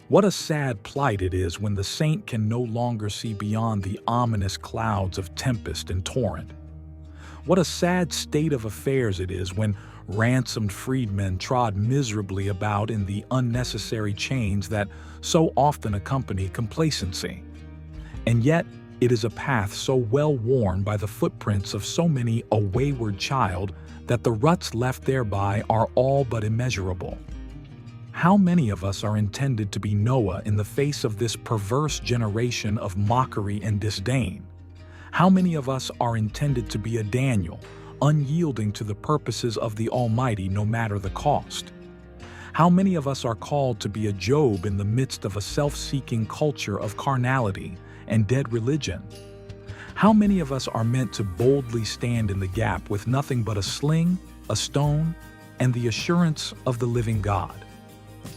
What a sad plight it is when the saint can no longer see beyond the ominous clouds of tempest and torrent. What a sad state of affairs it is when ransomed freedmen trod miserably about in the unnecessary chains that so often accompany complacency. And yet, it is a path so well worn by the footprints of so many a wayward child that the ruts left thereby are all but immeasurable. How many of us are intended to be Noah in the face of this perverse generation of mockery and disdain? How many of us are intended to be a Daniel, unyielding to the purposes of the Almighty no matter the cost? How many of us are called to be a Job in the midst of a self-seeking culture of carnality and dead religion? How many of us are meant to boldly stand in the gap with nothing but a sling, a stone, and the assurance of the living God?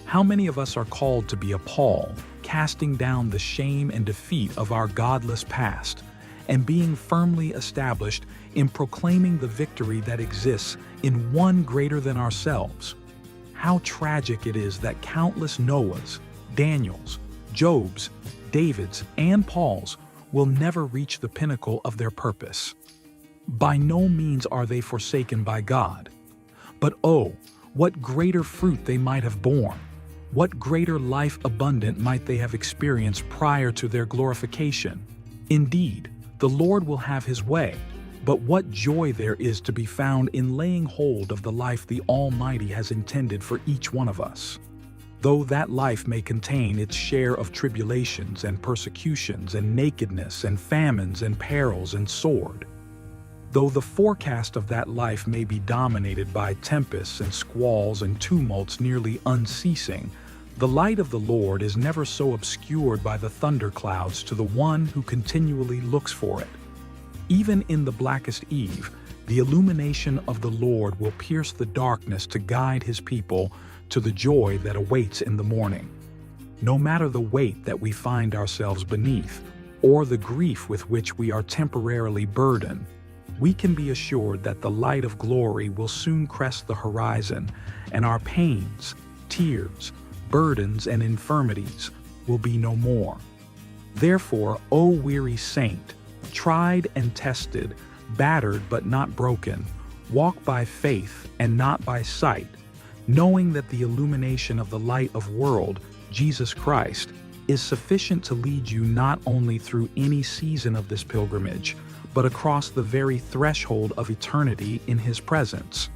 How many of us are called to be a Paul, casting down the shame and defeat of our godless past, and being firmly established in proclaiming the victory that exists in one greater than ourselves? How tragic it is that countless Noahs, Daniels, Jobs, Davids, and Pauls will never reach the pinnacle of their purpose. By no means are they forsaken by God. But oh, what greater fruit they might have borne! What greater life abundant might they have experienced prior to their glorification! Indeed, the Lord will have his way, but what joy there is to be found in laying hold of the life the Almighty has intended for each one of us. Though that life may contain its share of tribulations and persecutions and nakedness and famines and perils and sword. Though the forecast of that life may be dominated by tempests and squalls and tumults nearly unceasing, the light of the Lord is never so obscured by the thunderclouds to the one who continually looks for it. Even in the blackest eve, the illumination of the Lord will pierce the darkness to guide his people to the joy that awaits in the morning. No matter the weight that we find ourselves beneath, or the grief with which we are temporarily burdened, we can be assured that the light of glory will soon crest the horizon, and our pains, tears, burdens, and infirmities will be no more. Therefore, O weary saint, tried and tested, battered but not broken, walk by faith and not by sight, knowing that the illumination of the light of world, Jesus Christ, is sufficient to lead you not only through any season of this pilgrimage, but across the very threshold of eternity in his presence.